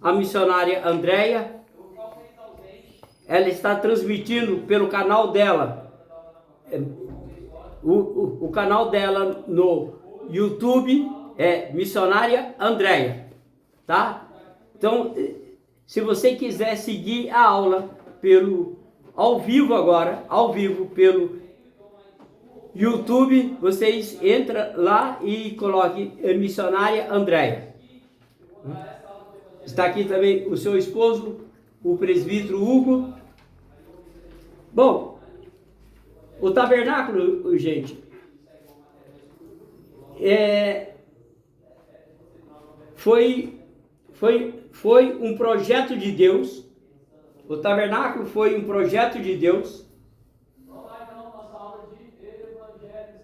a missionária Andréia. Ela está transmitindo pelo canal dela, o canal dela no YouTube é Missionária Andréia, tá? Então, se você quiser seguir a aula ao vivo agora, ao vivo pelo YouTube, vocês entram lá e coloquem Missionária Andréia. Está aqui também o seu esposo, o presbítero Hugo. Bom, o tabernáculo, gente, foi um projeto de Deus. O tabernáculo foi um projeto de Deus.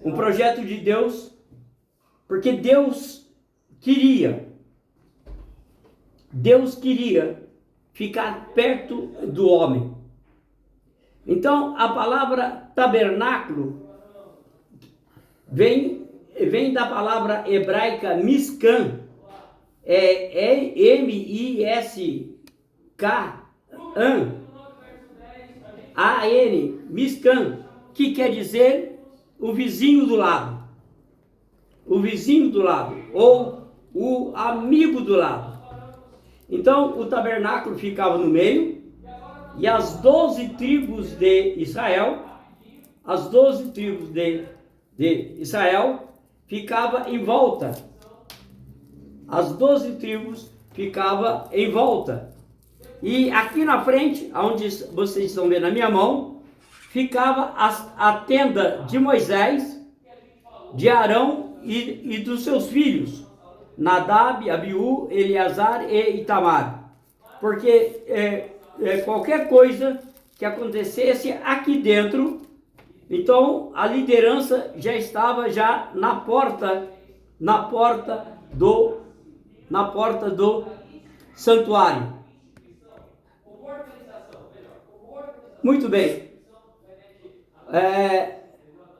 Um projeto de Deus, porque Deus queria ficar perto do homem. Então, a palavra tabernáculo vem da palavra hebraica Mishkan, M-I-S-K-A-N, Mishkan, que quer dizer o vizinho do lado, ou o amigo do lado. Então, o tabernáculo ficava no meio, e as 12 tribos de Israel, ficava em volta. As 12 tribos ficavam em volta. E aqui na frente, onde vocês estão vendo a minha mão, ficava a tenda de Moisés, de Arão e dos seus filhos, Nadab, Abiú, Eleazar e Itamar. Porque qualquer coisa que acontecesse aqui dentro, então a liderança já estava na porta do santuário. Muito bem.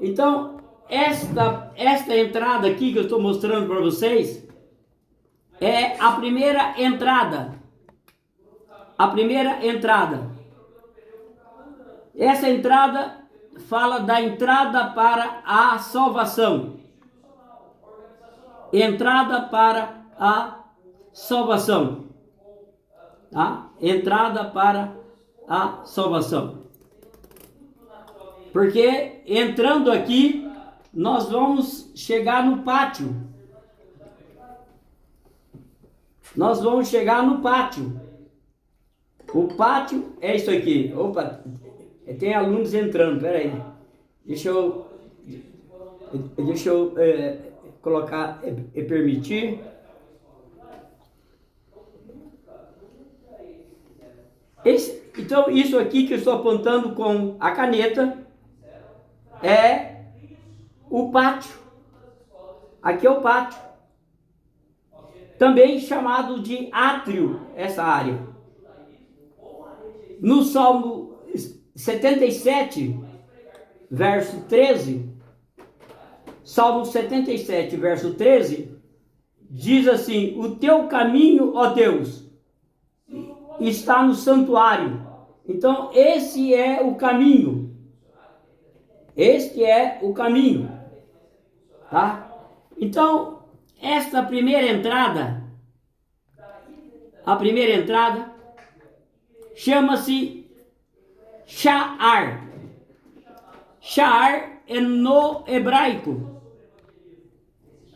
Então esta entrada aqui que eu estou mostrando para vocês é a primeira entrada. Essa entrada fala da entrada para a salvação. Entrada para a salvação. Tá? Entrada para a salvação. Porque entrando aqui, nós vamos chegar no pátio. O pátio é isso aqui. Opa, tem alunos entrando, peraí. Deixa eu colocar e permitir. Então, isso aqui que eu estou apontando com a caneta é o pátio. Aqui é o pátio. Também chamado de átrio, essa área. No Salmo 77, verso 13, Salmo 77, verso 13, diz assim: o teu caminho, ó Deus, está no santuário. Então, esse é o caminho. Este é o caminho. Tá? Então, esta primeira entrada, chama-se Sha'ar. Sha'ar é no hebraico.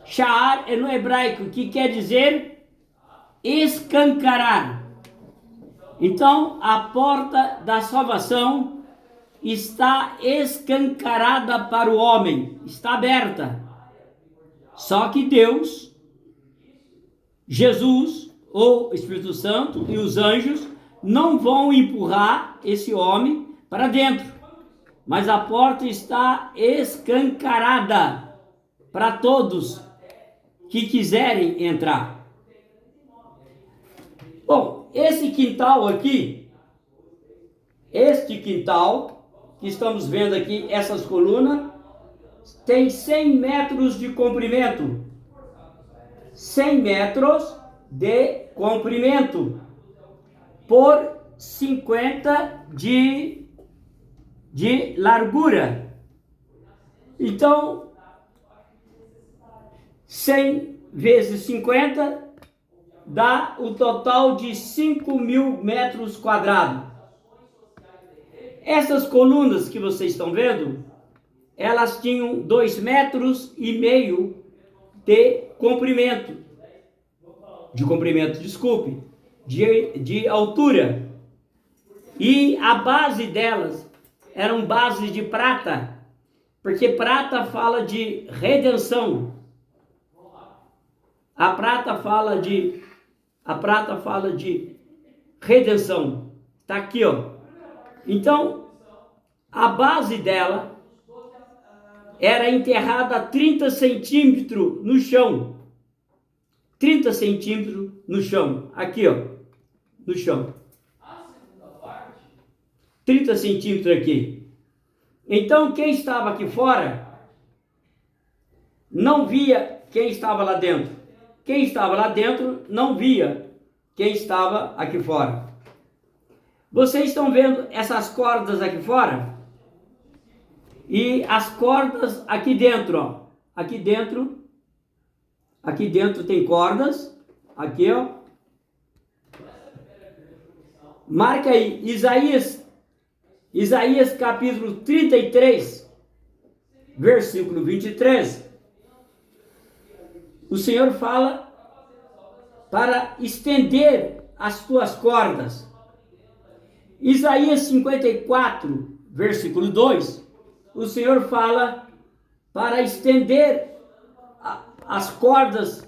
Sha'ar é no hebraico, que quer dizer escancarar. Então, a porta da salvação está escancarada para o homem, está aberta. Só que Deus, Jesus, ou Espírito Santo e os anjos não vão empurrar esse homem para dentro, mas a porta está escancarada para todos que quiserem entrar. Bom, este quintal que estamos vendo aqui, essas colunas, tem 100 metros de comprimento. 100 metros de comprimento. por 50 de largura. Então, 100 vezes 50 dá o total de 5.000 metros quadrados. Essas colunas que vocês estão vendo, elas tinham 2,5 metros de comprimento. De altura. E a base delas eram bases de prata, porque prata fala de redenção. A prata fala de redenção. Tá aqui, ó. Então, a base dela era enterrada a 30 centímetros no chão. 30 centímetros no chão. Aqui, ó. No chão. 30 centímetros aqui. Então, quem estava aqui fora não via quem estava lá dentro. Quem estava lá dentro não via quem estava aqui fora. Vocês estão vendo essas cordas aqui fora? E as cordas aqui dentro, ó. Aqui dentro tem cordas. Aqui, ó. Marca aí, Isaías capítulo 33, versículo 23. O Senhor fala para estender as tuas cordas. Isaías 54, versículo 2, o Senhor fala para estender as cordas,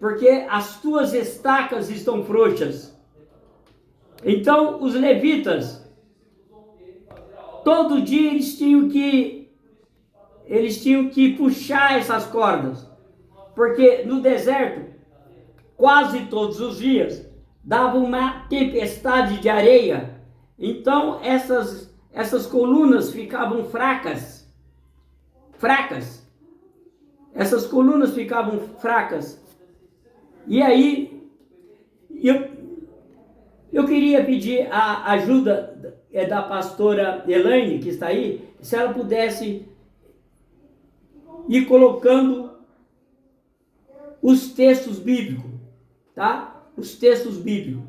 porque as tuas estacas estão frouxas. Então, os levitas, todo dia eles tinham que puxar essas cordas, porque no deserto, quase todos os dias, dava uma tempestade de areia. Então, essas colunas ficavam fracas. Essas colunas ficavam fracas. E aí, eu queria pedir a ajuda da pastora Elaine, que está aí, se ela pudesse ir colocando os textos bíblicos, tá? Os textos bíblicos.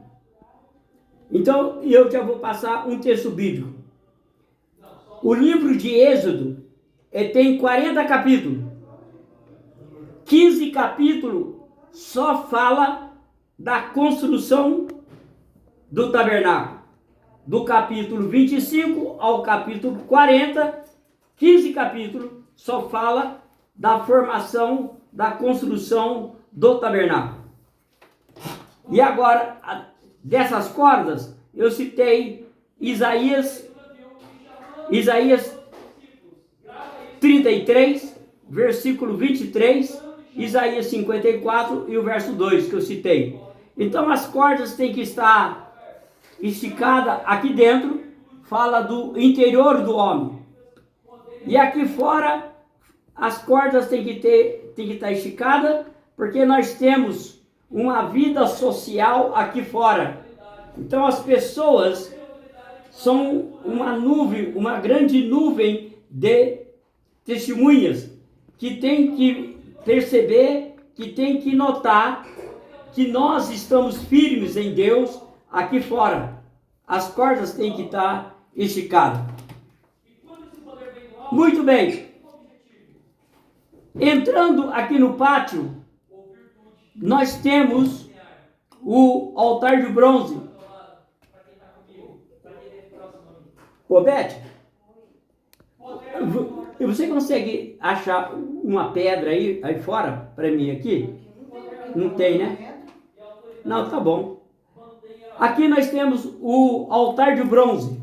Então, eu já vou passar um texto bíblico. O livro de Êxodo tem 40 capítulos. 15 capítulos só fala da construção do tabernáculo. Do capítulo 25 ao capítulo 40, 15 capítulos só fala da formação, da construção do tabernáculo. E agora, dessas cordas, eu citei Isaías 33, versículo 23, Isaías 54 e o verso 2 que eu citei. Então as cordas têm que estar esticadas aqui dentro, fala do interior do homem. E aqui fora, as cordas têm que estar esticadas, porque nós temos uma vida social aqui fora. Então as pessoas são uma grande nuvem de testemunhas que tem que perceber, que tem que notar que nós estamos firmes em Deus aqui fora. As cordas têm que estar esticadas. Muito bem. Entrando aqui no pátio, nós temos o altar de bronze. Ô Beth, você consegue achar uma pedra aí fora para mim aqui? Não tem, né? Não, tá bom. Aqui nós temos o altar de bronze.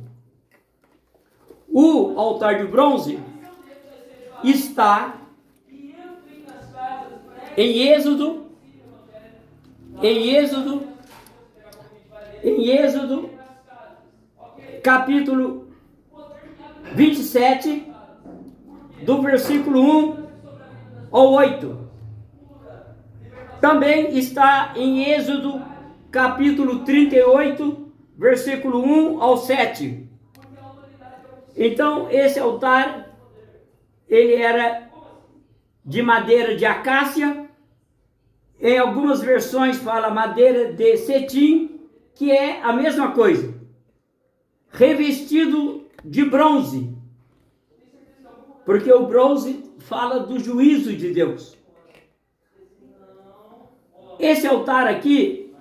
O altar de bronze está em Êxodo, capítulo 27, do versículo 1 ao 8. Também está em Êxodo, capítulo 38, versículo 1 ao 7. Então, esse altar, ele era de madeira de acácia. Em algumas versões fala madeira de cetim, que é a mesma coisa. Revestido de bronze, porque o bronze fala do juízo de Deus. Esse altar aqui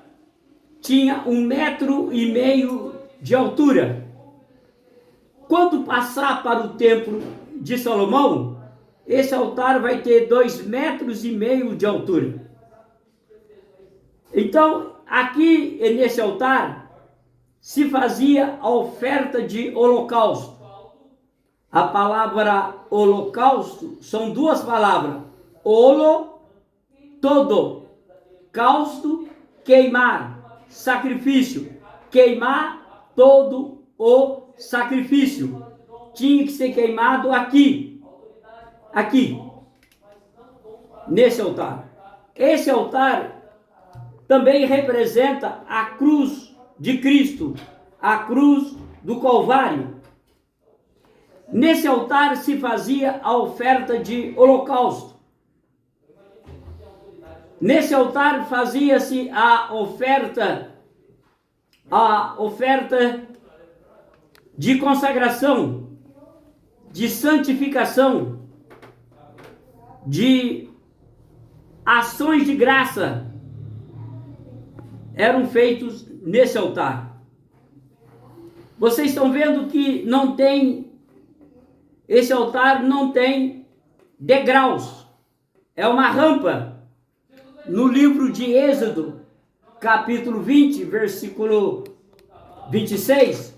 tinha 1,5 metro de altura. Quando passar para o templo de Salomão, esse altar vai ter 2,5 metros de altura. Então, aqui nesse altar se fazia a oferta de holocausto. A palavra holocausto são duas palavras: holo, todo, causto, queimar, sacrifício, queimar todo o sacrifício. Tinha que ser queimado aqui, nesse altar. Esse altar também representa a cruz de Cristo, a cruz do Calvário. Nesse altar se fazia a oferta de holocausto. Nesse altar fazia-se a oferta de consagração, de santificação, de ações de graça, eram feitos nesse altar. Vocês estão vendo que não tem, esse altar não tem degraus, é uma rampa. No livro de Êxodo, capítulo 20, versículo 26,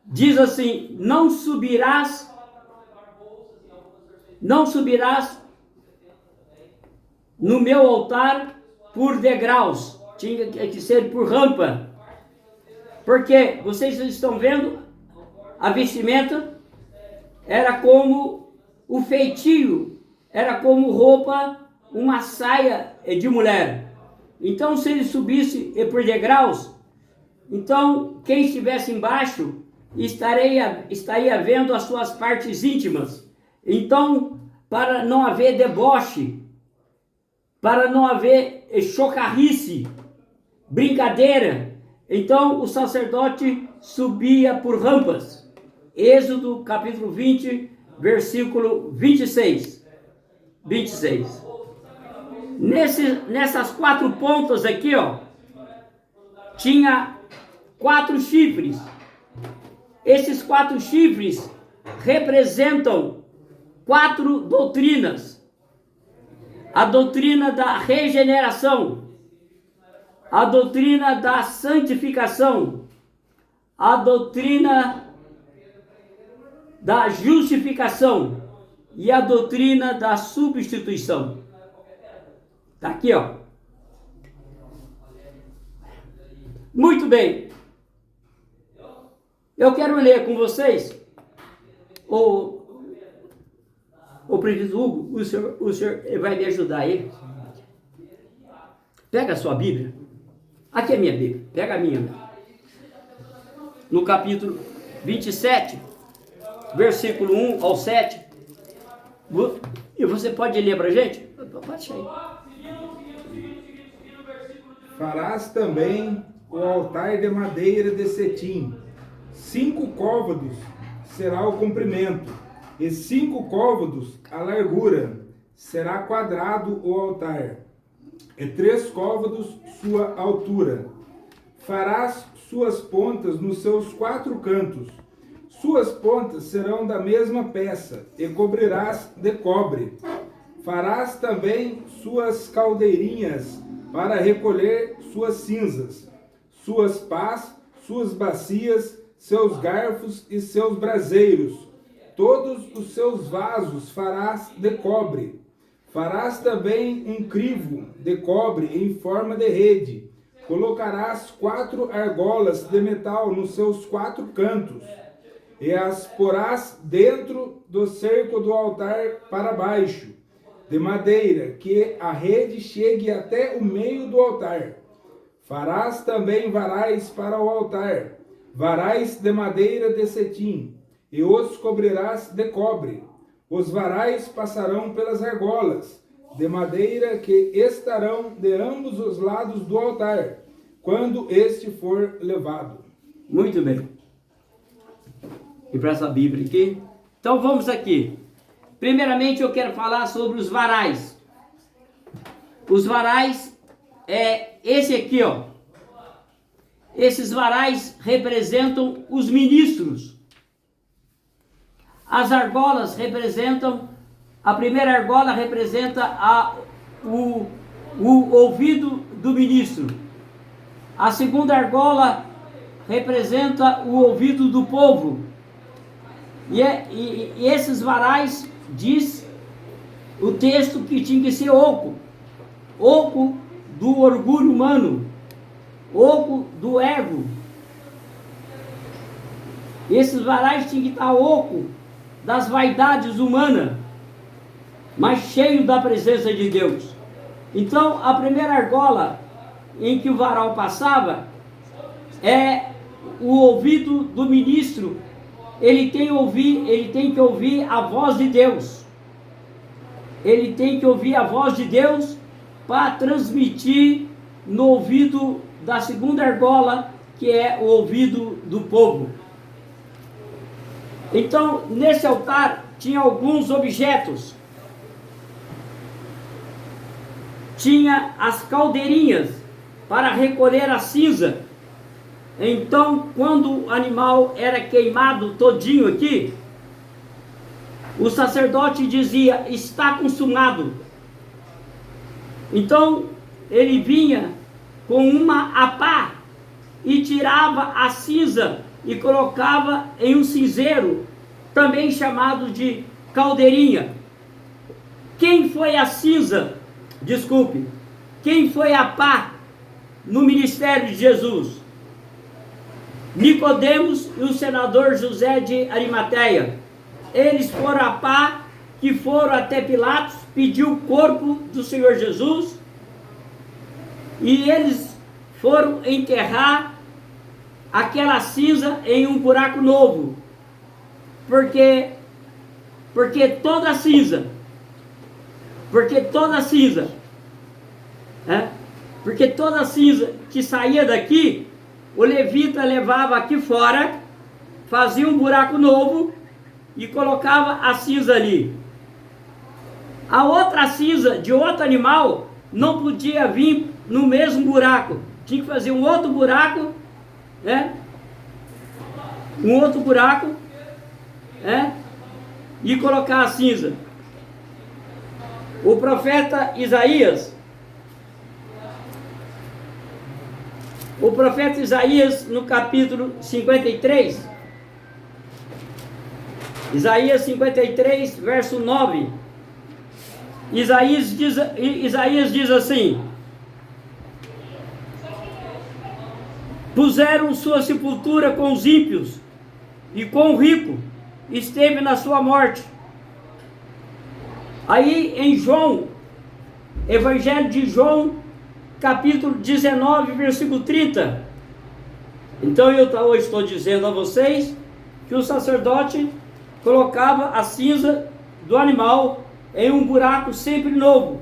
diz assim: não subirás no meu altar por degraus. Tinha que ser por rampa. Porque vocês estão vendo, a vestimenta era como o feitio, era como roupa, uma saia de mulher. Então, se ele subisse por degraus, então quem estivesse embaixo estaria vendo as suas partes íntimas. Então, para não haver deboche, para não haver chocarrice, brincadeira, então o sacerdote subia por rampas. Êxodo capítulo 20, versículo 26. Nessas 4 pontas aqui, ó, tinha 4 chifres. Esses 4 chifres representam 4 doutrinas. A doutrina da regeneração, a doutrina da santificação, a doutrina da justificação e a doutrina da substituição. Está aqui, ó. Muito bem. Eu quero ler com vocês o prefeito Hugo, o senhor vai me ajudar aí. Pega a sua Bíblia. Aqui é a minha Bíblia. Pega a minha. No capítulo 27, versículo 1 ao 7. E você pode ler para a gente? Pode aí. Farás também o altar de madeira de cetim. 5 côvados será o comprimento, e 5 côvados a largura. Será quadrado o altar, e 3 côvados sua altura. Farás suas pontas nos seus 4 cantos. Suas pontas serão da mesma peça, e cobrirás de cobre. Farás também suas caldeirinhas para recolher suas cinzas, suas pás, suas bacias, seus garfos e seus braseiros. Todos os seus vasos farás de cobre. Farás também um crivo de cobre em forma de rede. Colocarás 4 argolas de metal nos seus 4 cantos, e as porás dentro do cerco do altar para baixo, de madeira, que a rede chegue até o meio do altar. Farás também varais para o altar, varais de madeira de cetim, e os cobrirás de cobre. Os varais passarão pelas argolas, de madeira que estarão de ambos os lados do altar, quando este for levado. Muito bem. E para essa Bíblia aqui. Então vamos aqui. Primeiramente eu quero falar sobre os varais. Os varais é esse aqui, ó. Esses varais representam os ministros. As argolas representam, a primeira argola representa o ouvido do ministro. A segunda argola representa o ouvido do povo. E esses varais, diz o texto, que tinha que ser oco. Oco do orgulho humano. Oco do ego. Esses varais tinham que estar oco das vaidades humanas, mas cheio da presença de Deus. Então, a primeira argola em que o varal passava é o ouvido do ministro. Ele tem que ouvir a voz de Deus. Ele tem que ouvir a voz de Deus para transmitir no ouvido da segunda argola, que é o ouvido do povo. Então, nesse altar tinha alguns objetos. Tinha as caldeirinhas para recolher a cinza. Então, quando o animal era queimado todinho aqui, o sacerdote dizia: está consumado. Então, ele vinha com uma apá e tirava a cinza e colocava em um cinzeiro, também chamado de caldeirinha. Quem foi a cinza? Desculpe. Quem foi a pá no ministério de Jesus? Nicodemos e o senador José de Arimateia. Eles foram a pá que foram até Pilatos, pediu o corpo do Senhor Jesus, e eles foram enterrar aquela cinza em um buraco novo, porque toda cinza, porque toda cinza que saía daqui, o levita levava aqui fora, fazia um buraco novo e colocava a cinza ali. A outra cinza de outro animal não podia vir no mesmo buraco, tinha que fazer um outro buraco, e colocar a cinza. O profeta Isaías, no capítulo 53, Isaías 53, verso 9, Isaías diz assim: puseram sua sepultura com os ímpios, e com o rico esteve na sua morte. Aí em João, Evangelho de João, capítulo 19, versículo 30. Então eu hoje estou dizendo a vocês que o sacerdote colocava a cinza do animal em um buraco sempre novo.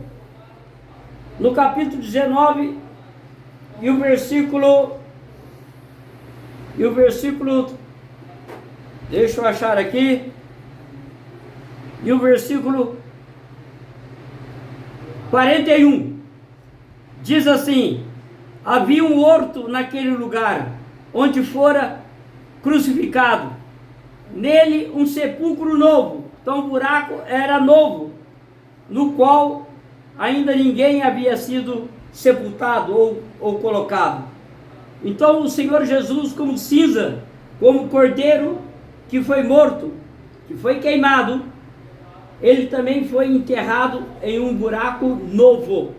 No capítulo 19 e o versículo, deixa eu achar aqui, e o versículo 41, diz assim: havia um horto naquele lugar, onde fora crucificado, nele um sepulcro novo. Então o buraco era novo, no qual ainda ninguém havia sido sepultado ou colocado. Então o Senhor Jesus, como cinza, como cordeiro que foi morto, que foi queimado, ele também foi enterrado em um buraco novo.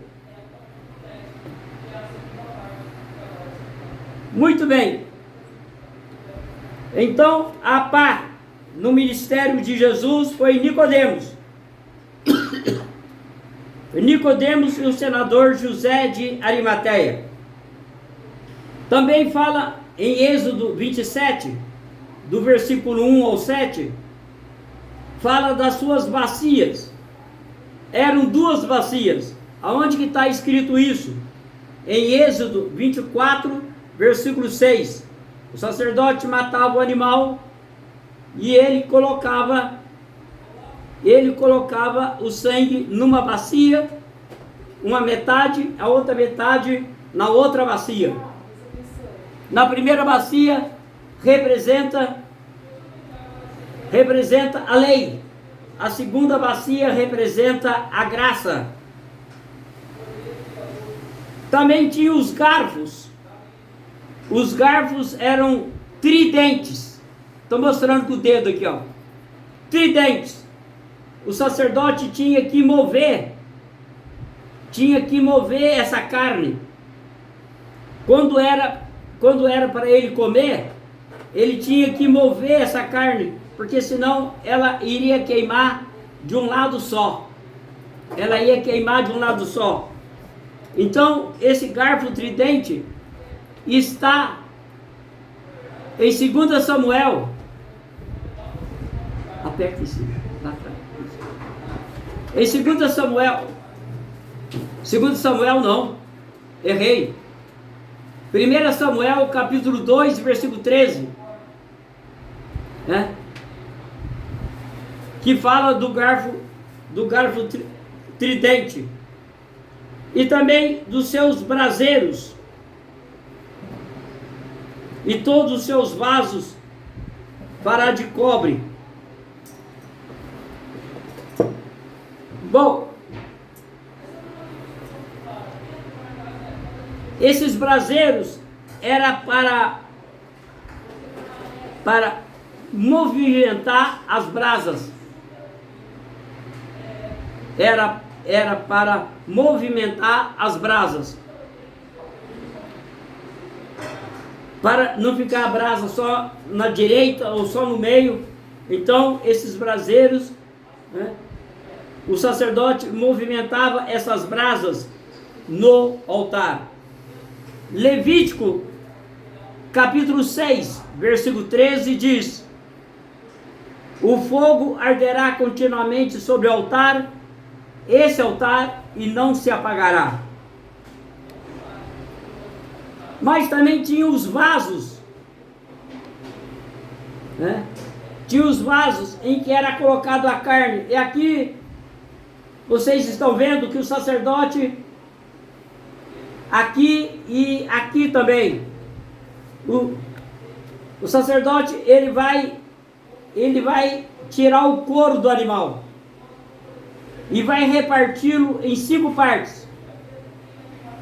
Muito bem. Então, a pá no ministério de Jesus foi Nicodemos. Nicodemos e o senador José de Arimateia. Também fala em Êxodo 27, do versículo 1 ao 7, fala das suas bacias. Eram 2 bacias. Aonde que está escrito isso? Em Êxodo 24, versículo 6. O sacerdote matava o animal e ele colocava o sangue numa bacia, uma metade, a outra metade na outra bacia. Na primeira bacia representa a lei. A segunda bacia representa a graça. Também tinha os garfos. Os garfos eram tridentes. Estou mostrando com o dedo aqui, ó. Tridentes. O sacerdote tinha que mover essa carne. Quando era para ele comer, ele tinha que mover essa carne, porque senão ela iria queimar de um lado só. Ela ia queimar de um lado só. Então, esse garfo tridente está em 2 Samuel. Aperta em cima, lá atrás. Em 2 Samuel. 2 Samuel não, errei. 1 Samuel, capítulo 2, versículo 13. Que fala do garfo tridente. E também dos seus braseiros. E todos os seus vasos fará de cobre. Bom, esses braseiros era para movimentar as brasas. Era para movimentar as brasas. Para não ficar a brasa só na direita ou só no meio. Então, esses braseiros, o sacerdote movimentava essas brasas no altar. Levítico, capítulo 6, versículo 13 diz: o fogo arderá continuamente sobre o altar, esse altar, e não se apagará. Mas também tinha os vasos, tinha os vasos em que era colocado a carne. E aqui vocês estão vendo que o sacerdote, aqui e aqui também, o sacerdote ele vai tirar o couro do animal e vai reparti-lo em 5 partes.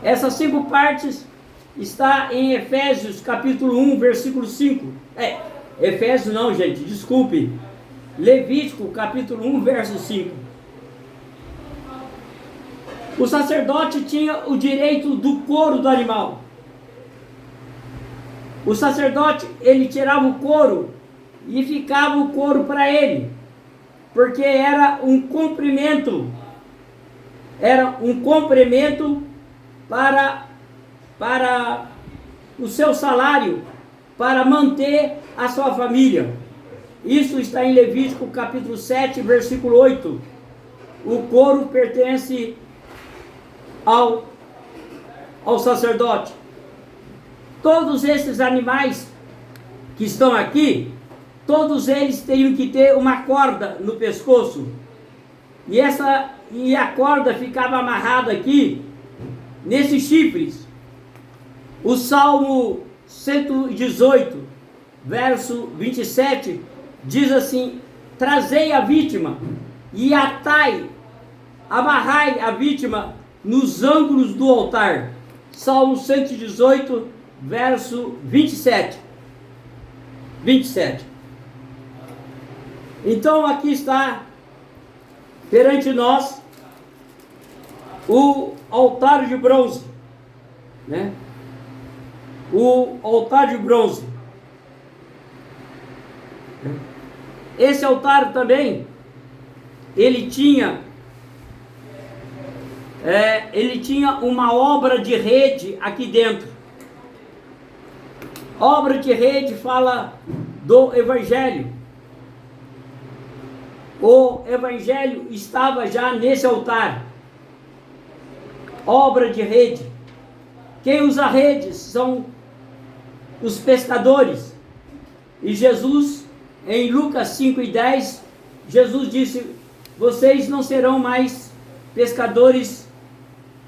Essas 5 partes está em Efésios capítulo 1, versículo 5. Efésios não, gente, desculpe. Levítico capítulo 1, verso 5. O sacerdote tinha o direito do couro do animal. O sacerdote, ele tirava o couro e ficava o couro para ele, porque era um comprimento. Era um comprimento para o seu salário, para manter a sua família. Isso está em Levítico capítulo 7, versículo 8. O couro pertence ao sacerdote. Todos esses animais que estão aqui, todos eles teriam que ter uma corda no pescoço. E a corda ficava amarrada aqui, nesses chifres. O Salmo 118, verso 27, diz assim: trazei a vítima e amarrai a vítima nos ângulos do altar. Salmo 118, verso 27. Então aqui está perante nós o altar de bronze, o altar de bronze. Esse altar também, ele tinha uma obra de rede aqui dentro. Obra de rede fala do Evangelho. O Evangelho estava já nesse altar. Obra de rede. Quem usa redes são os pescadores. E Jesus, em Lucas 5:10, Jesus disse: vocês não serão mais pescadores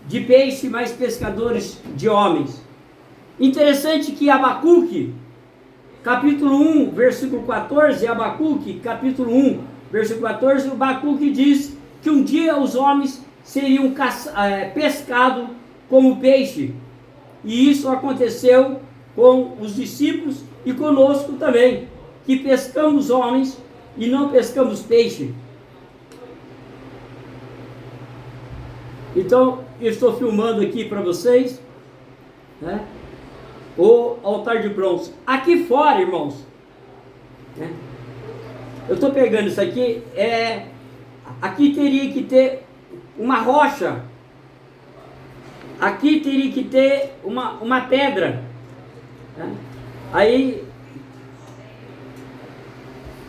de peixe, mas pescadores de homens. Interessante que Abacuque, capítulo 1, versículo 14, Abacuque, capítulo 1, versículo 14, o Abacuque diz que um dia os homens seriam pescados como peixe. E isso aconteceu com os discípulos e conosco também, que pescamos homens e não pescamos peixe. Então, eu estou filmando aqui para vocês, né, o altar de bronze. Aqui fora, irmãos, né, eu estou pegando isso aqui, aqui teria que ter uma rocha, aqui teria que ter uma pedra, né? Aí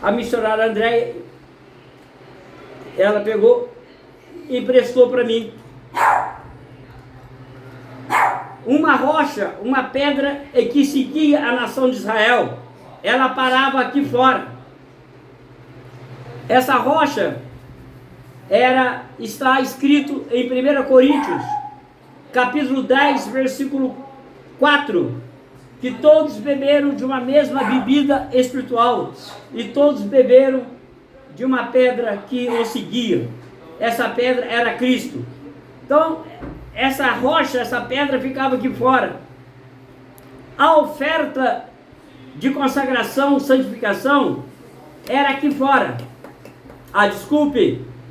a missionária Andréia, ela pegou e emprestou para mim uma rocha, uma pedra que seguia a nação de Israel. Ela parava aqui fora. Essa rocha está escrito em 1 Coríntios, capítulo 10, versículo 4, que todos beberam de uma mesma bebida espiritual, e todos beberam de uma pedra que os seguia. Essa pedra era Cristo. Então, essa rocha, essa pedra ficava aqui fora. A oferta de consagração, santificação, era aqui fora.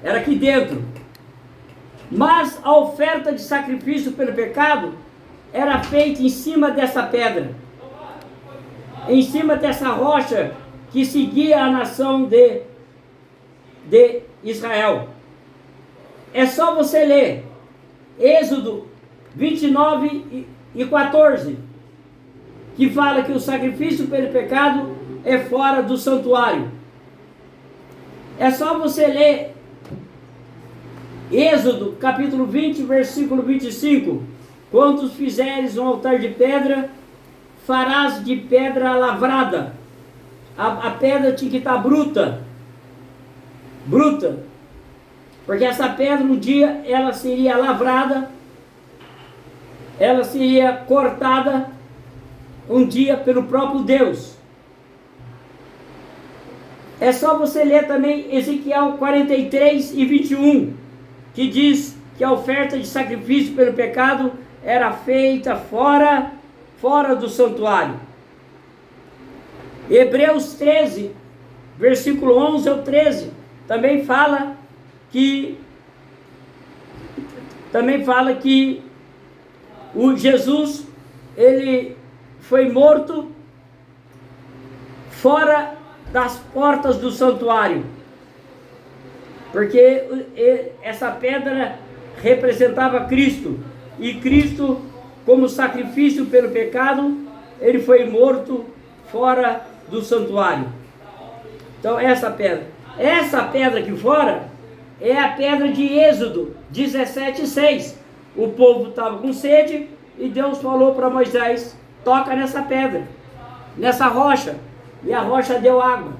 Era aqui dentro. Mas a oferta de sacrifício pelo pecado era feita em cima dessa pedra, em cima dessa rocha que seguia a nação de Israel. É só você ler Êxodo 29 e 14, que fala que o sacrifício pelo pecado é fora do santuário. É só você ler Êxodo capítulo 20, versículo 25. Quando fizeres um altar de pedra, farás de pedra lavrada. A pedra tinha que estar bruta, porque essa pedra um dia ela seria lavrada, ela seria cortada um dia pelo próprio Deus. É só você ler também Ezequiel 43 e 21, que diz que a oferta de sacrifício pelo pecado era feita fora do santuário. Hebreus 13, versículo 11 ao 13, também fala que o Jesus, ele foi morto fora das portas do santuário, porque essa pedra representava Cristo, e Cristo, como sacrifício pelo pecado, ele foi morto fora do santuário. Então essa pedra aqui fora é a pedra de Êxodo 17:6. O povo estava com sede e Deus falou para Moisés: toca nessa pedra, nessa rocha, e a rocha deu água.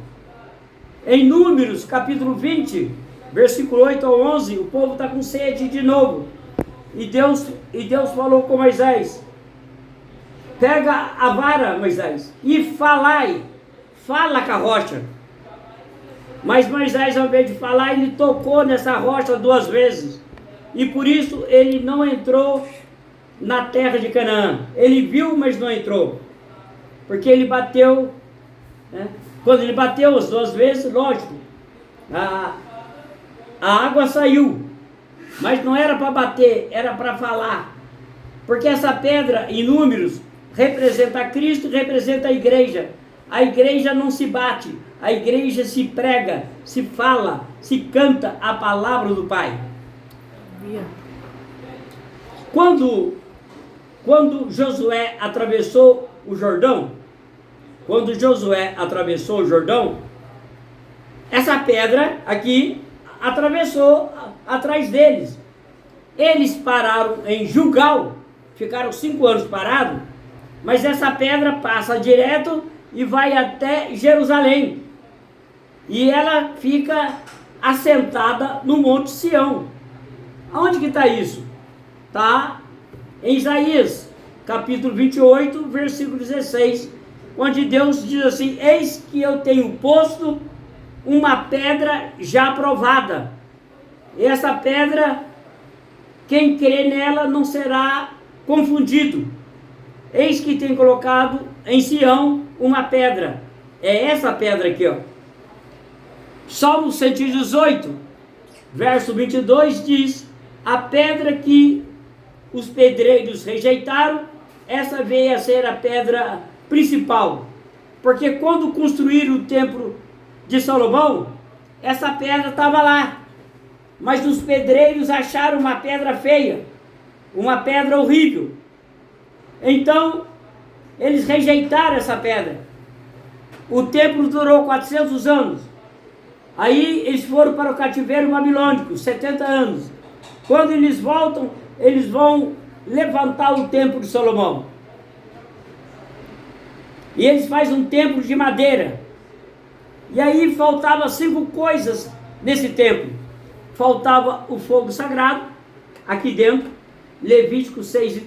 Em Números capítulo 20, versículo 8 ao 11, o povo está com sede de novo, e Deus falou com Moisés: pega a vara, Moisés, e fala com a rocha. Mas Moisés, ao invés de falar, ele tocou nessa rocha 2 vezes, e por isso ele não entrou na terra de Canaã. Ele viu, mas não entrou, porque ele bateu, né? Quando ele bateu as 2 vezes, lógico, a água saiu, mas não era para bater, era para falar, porque essa pedra em Números representa Cristo, representa a igreja. A igreja não se bate, a igreja se prega, se fala, se canta a palavra do Pai. Quando Josué atravessou o Jordão, quando Josué atravessou o Jordão, essa pedra aqui atravessou atrás deles. Eles pararam em Gilgal, ficaram 5 anos parados, mas essa pedra passa direto e vai até Jerusalém. E ela fica assentada no Monte Sião. Aonde que está isso? Está em Isaías, capítulo 28, versículo 16, onde Deus diz assim: eis que eu tenho posto uma pedra já provada. E essa pedra, quem crê nela não será confundido. Eis que tem colocado em Sião uma pedra. É essa pedra aqui, ó. Salmo 118, verso 22 diz: a pedra que os pedreiros rejeitaram, essa veio a ser a pedra principal. Porque quando construíram o templo de Salomão, essa pedra estava lá. Mas os pedreiros acharam uma pedra feia, uma pedra horrível. Então, eles rejeitaram essa pedra. O templo durou 400 anos. Aí eles foram para o cativeiro babilônico, 70 anos. Quando eles voltam, eles vão levantar o templo de Salomão. E eles fazem um templo de madeira. E aí faltavam 5 coisas nesse templo. Faltava o fogo sagrado, aqui dentro, Levítico 6,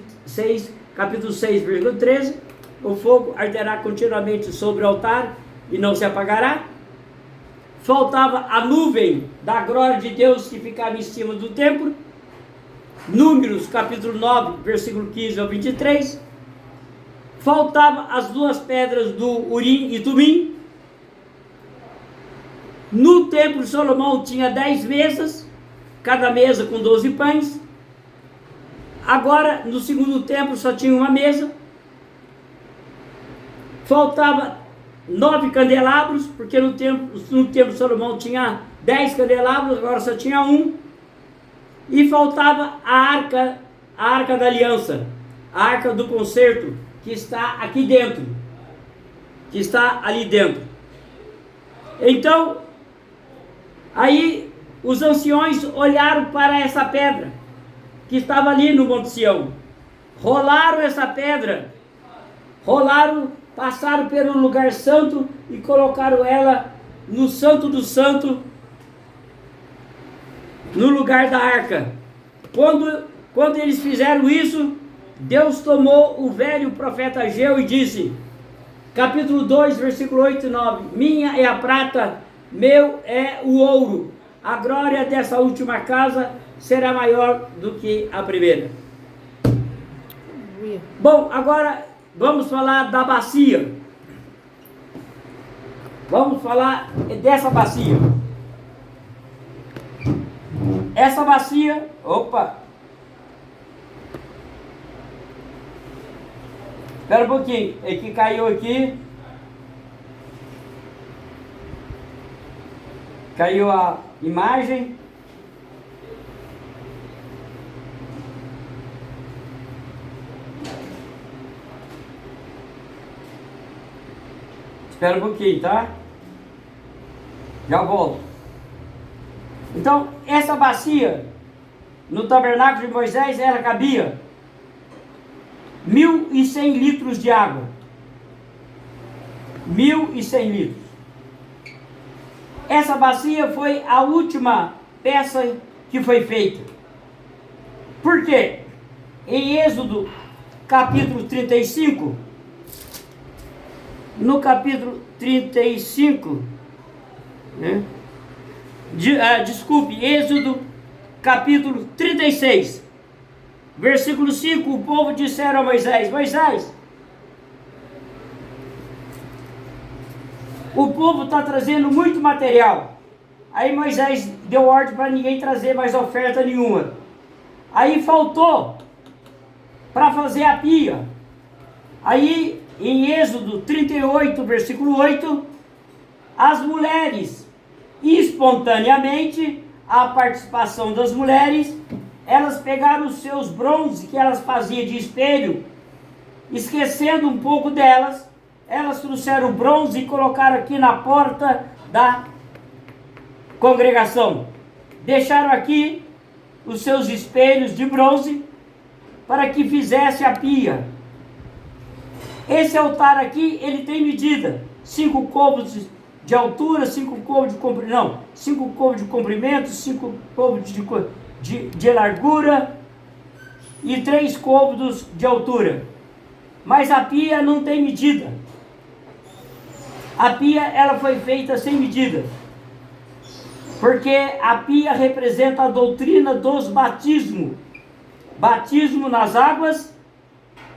capítulo 6, versículo 13. O fogo arderá continuamente sobre o altar e não se apagará. Faltava a nuvem da glória de Deus que ficava em cima do templo. Números, capítulo 9, versículo 15 ao 23. Faltava as 2 pedras do Urim e Tumim. No templo de Salomão tinha 10 mesas, cada mesa com 12 pães. Agora, no segundo templo, só tinha uma mesa. Faltava 9 candelabros, porque no templo de Salomão tinha 10 candelabros, agora só tinha 1. E faltava a arca da aliança, a arca do concerto, que está aqui dentro, que está ali dentro. Então, aí os anciões olharam para essa pedra, que estava ali no Monte Sião, rolaram essa pedra, passaram pelo lugar santo e colocaram ela no Santo do Santo, no lugar da arca. Quando eles fizeram isso, Deus tomou o velho profeta Ageu e disse, capítulo 2, versículo 8 e 9, minha é a prata, meu é o ouro, a glória dessa última casa será maior do que a primeira. Bom, agora vamos falar da bacia. Vamos falar dessa bacia. Essa bacia, espera um pouquinho, é que caiu aqui. Caiu a imagem. Espera um pouquinho, tá? Já volto. Então, essa bacia, no tabernáculo de Moisés, ela cabia 1.100 litros de água. 1.100 litros. Essa bacia foi a última peça que foi feita. Por quê? Em Êxodo, capítulo 35, no capítulo 35, né? Êxodo, capítulo 36, versículo 5, o povo disseram a Moisés, Moisés, o povo está trazendo muito material. Aí Moisés deu ordem para ninguém trazer mais oferta nenhuma. Aí faltou para fazer a pia. Aí em Êxodo 38, versículo 8, as mulheres, espontaneamente, a participação das mulheres, elas pegaram os seus bronzes que elas faziam de espelho, esquecendo um pouco delas, elas trouxeram bronze e colocaram aqui na porta da congregação. Deixaram aqui os seus espelhos de bronze para que fizesse a pia. Esse altar aqui, ele tem medida: 5 côvados de altura, 5 côvados de comprimento, não, 5 côvados de comprimento, 5 côvados de largura e 3 côvados de altura. Mas a pia não tem medida. A pia, ela foi feita sem medida, porque a pia representa a doutrina dos batismos. Batismo nas águas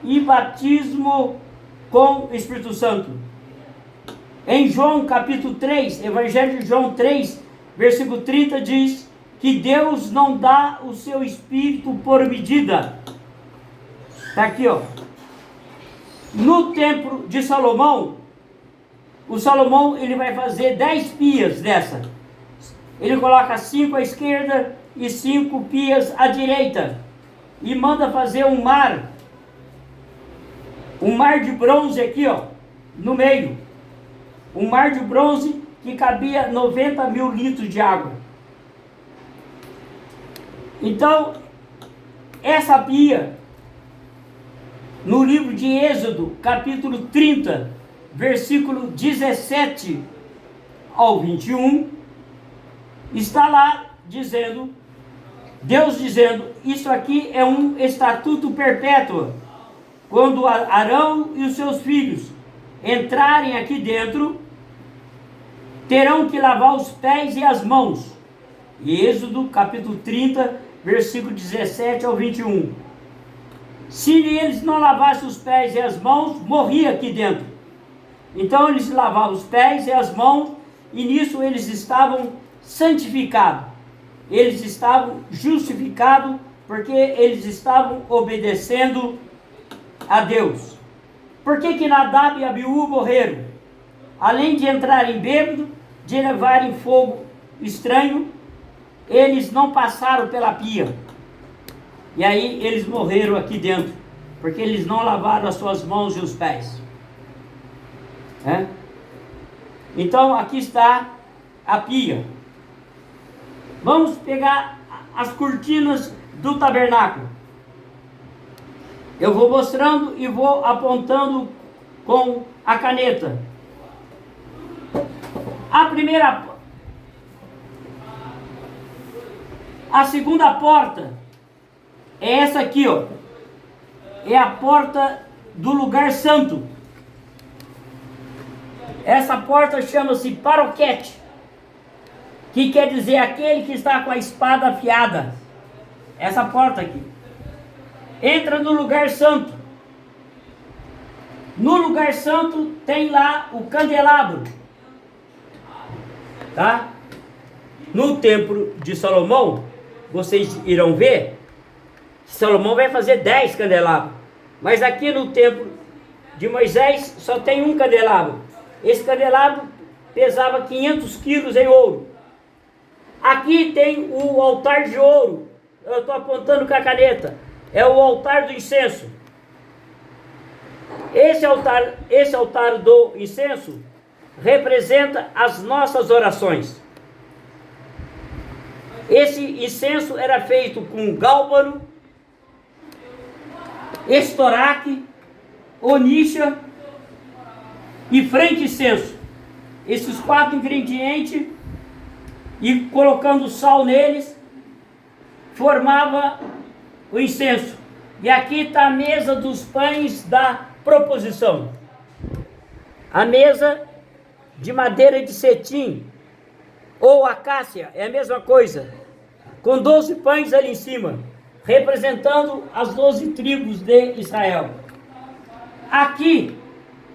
e batismo com o Espírito Santo. Em João capítulo 3, Evangelho de João 3, versículo 30 diz que Deus não dá o seu Espírito por medida. Está aqui, ó. No templo de Salomão, o Salomão, ele vai fazer 10 pias dessa. Ele coloca 5 à esquerda e 5 pias à direita. E manda fazer um mar de bronze aqui, ó, no meio. Um mar de bronze que cabia 90 mil litros de água. Então, essa pia, no livro de Êxodo, capítulo 30, versículo 17 ao 21, está lá dizendo, Deus dizendo, isso aqui é um estatuto perpétuo. Quando Arão e os seus filhos entrarem aqui dentro, terão que lavar os pés e as mãos. Êxodo capítulo 30, versículo 17 ao 21. Se eles não lavassem os pés e as mãos, morria aqui dentro. Então eles lavavam os pés e as mãos, e nisso eles estavam santificados. Eles estavam justificados, porque eles estavam obedecendo a Deus. Por que Nadab e Abiú morreram? Além de entrarem bêbados, de levarem fogo estranho, eles não passaram pela pia. E aí eles morreram aqui dentro, porque eles não lavaram as suas mãos e os pés. Então aqui está a pia. Vamos pegar as cortinas do tabernáculo. Eu vou mostrando e vou apontando com a caneta. A segunda porta é essa aqui, ó. É a porta do lugar santo. Essa porta chama-se paroquete, que quer dizer aquele que está com a espada afiada. Essa porta aqui. Entra no lugar santo. No lugar santo tem lá o candelabro. Tá? No templo de Salomão, vocês irão ver, Salomão vai fazer 10 candelabros. Mas aqui no templo de Moisés só tem um candelabro. Esse candelabro pesava 500 quilos em ouro. Aqui tem o altar de ouro. Eu estou apontando com a caneta. É o altar do incenso. Esse altar do incenso representa as nossas orações. Esse incenso era feito com gálbano, estoraque, onixa e frankincenso. Esses 4 ingredientes, e colocando sal neles, formava o incenso. E aqui está a mesa dos pães da proposição. A mesa de madeira de cetim ou acácia, é a mesma coisa, com 12 pães ali em cima, representando as 12 tribos de Israel. Aqui,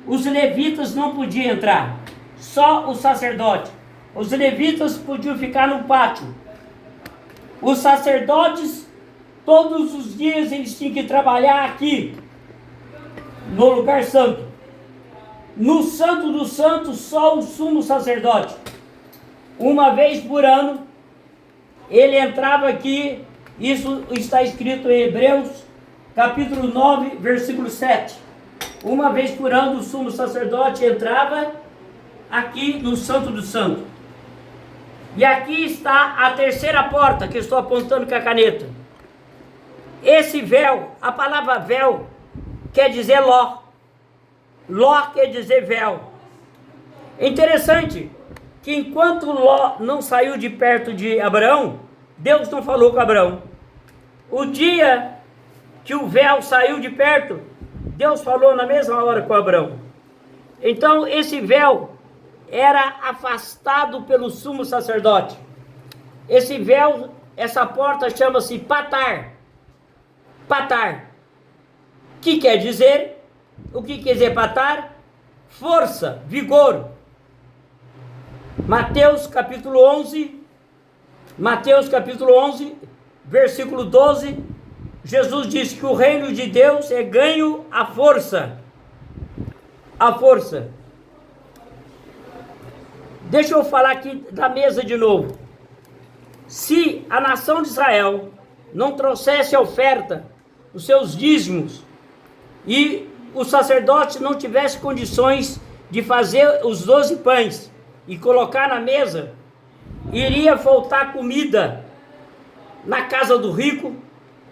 os levitas não podiam entrar, só o sacerdote. Os levitas podiam ficar no pátio. Os sacerdotes, todos os dias, eles tinham que trabalhar aqui, no lugar santo. No Santo dos Santos, só o sumo sacerdote, uma vez por ano, ele entrava aqui. Isso está escrito em Hebreus, capítulo 9, versículo 7. Uma vez por ano o sumo sacerdote entrava aqui no Santo dos Santos. E aqui está a terceira porta que eu estou apontando com a caneta. Esse véu, a palavra véu quer dizer ló. Ló quer dizer véu. É interessante que enquanto Ló não saiu de perto de Abraão, Deus não falou com Abraão. O dia que o véu saiu de perto, Deus falou na mesma hora com Abraão. Então esse véu era afastado pelo sumo sacerdote. Esse véu, essa porta chama-se patar. Patar. Que quer dizer? O que quer dizer patar? Força, vigor. Mateus capítulo 11, versículo 12, Jesus disse que o reino de Deus é ganho à força. A força. Deixa eu falar aqui da mesa de novo. Se a nação de Israel não trouxesse a oferta, os seus dízimos, e o sacerdote não tivesse condições de fazer os 12 pães e colocar na mesa, iria faltar comida na casa do rico,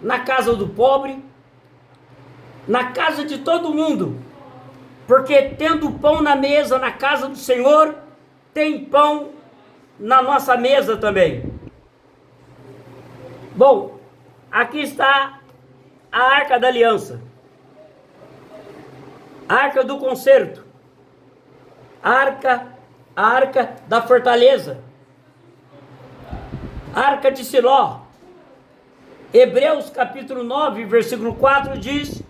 na casa do pobre, na casa de todo mundo, porque tendo pão na mesa na casa do Senhor, tem pão na nossa mesa também. Bom, aqui está a Arca da Aliança, a Arca do Concerto, a Arca da Fortaleza, a Arca de Siló. Hebreus capítulo 9, versículo 4 diz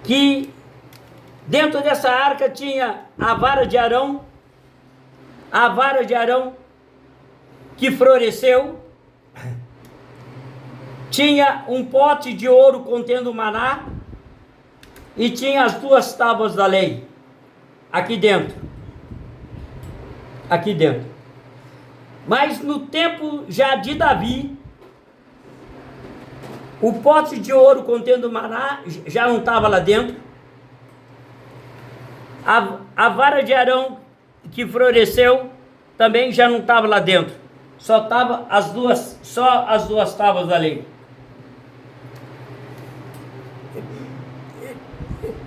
que dentro dessa arca tinha a vara de Arão que floresceu, tinha um pote de ouro contendo maná e tinha as 2 tábuas da lei aqui dentro. Mas no tempo já de Davi, o pote de ouro contendo maná já não estava lá dentro. A vara de Arão que floresceu também já não estava lá dentro. Só estava as duas tábuas da lei.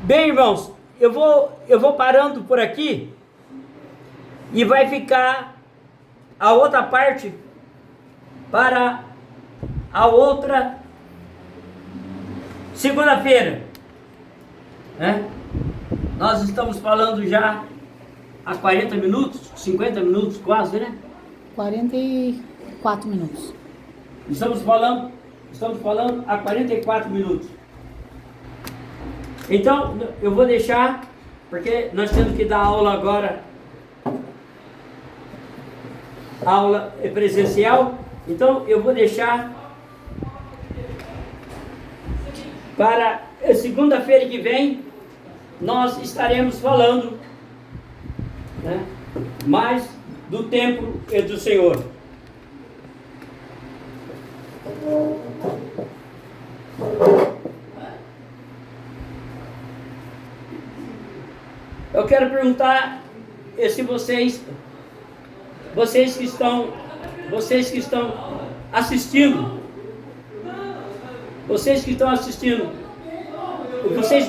Bem, irmãos, eu vou parando por aqui e vai ficar a outra parte para a outra segunda-feira, né? Nós estamos falando já há 40 minutos, 50 minutos quase, né? 44 minutos. Estamos falando há 44 minutos. Então, eu vou deixar, porque nós temos que dar aula agora, aula presencial, então eu vou deixar para segunda-feira que vem, nós estaremos falando, né, mais do templo e do Senhor. Eu quero perguntar se vocês que estão assistindo, vocês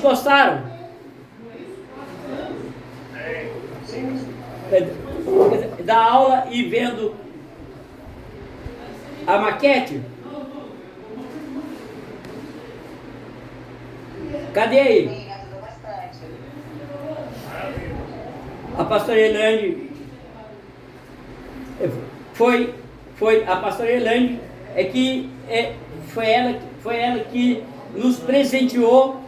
gostaram da aula e vendo a maquete? Cadê aí? A pastora Elaine foi a pastora Elaine foi ela que nos presenteou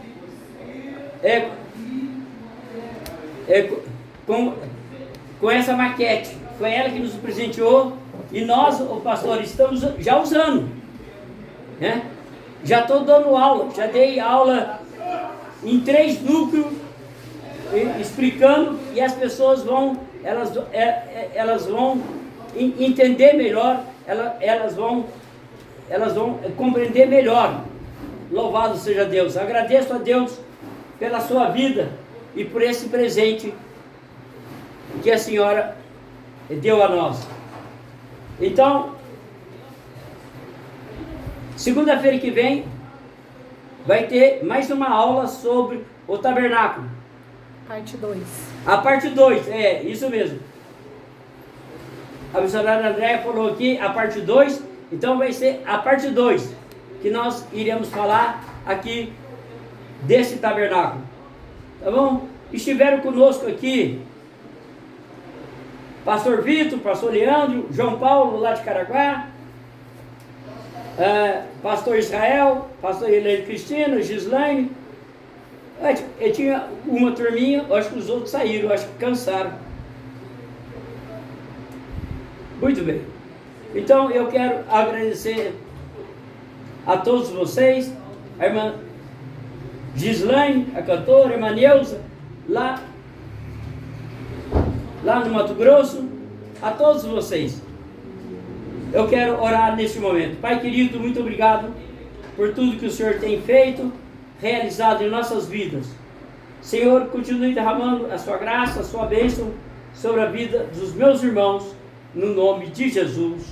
com essa maquete. Foi ela que nos presenteou e nós, o pastor, estamos já usando, né? Já estou dando aula, já dei aula em 3 núcleos, explicando, e as pessoas vão entender melhor, elas vão compreender melhor. Louvado seja Deus. Agradeço a Deus pela sua vida e por esse presente que a senhora deu a nós. Então, segunda-feira que vem vai ter mais uma aula sobre o tabernáculo. Parte 2. A parte 2, isso mesmo. A missionária Andréia falou aqui a parte 2, então vai ser a parte 2 que nós iremos falar aqui desse tabernáculo. Tá bom? Estiveram conosco aqui Pastor Vitor, Pastor Leandro, João Paulo lá de Caraguá, Pastor Israel, Pastor Helene Cristina, Gislaine. Eu tinha uma turminha, acho que os outros saíram, acho que cansaram. Muito bem. Então eu quero agradecer a todos vocês, a irmã Gislaine, a cantora, a irmã Neuza, lá no Mato Grosso, a todos vocês. Eu quero orar neste momento. Pai querido, muito obrigado por tudo que o Senhor tem feito, realizado em nossas vidas. Senhor, continue derramando a sua graça, a sua bênção sobre a vida dos meus irmãos, no nome de Jesus.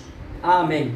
Amém.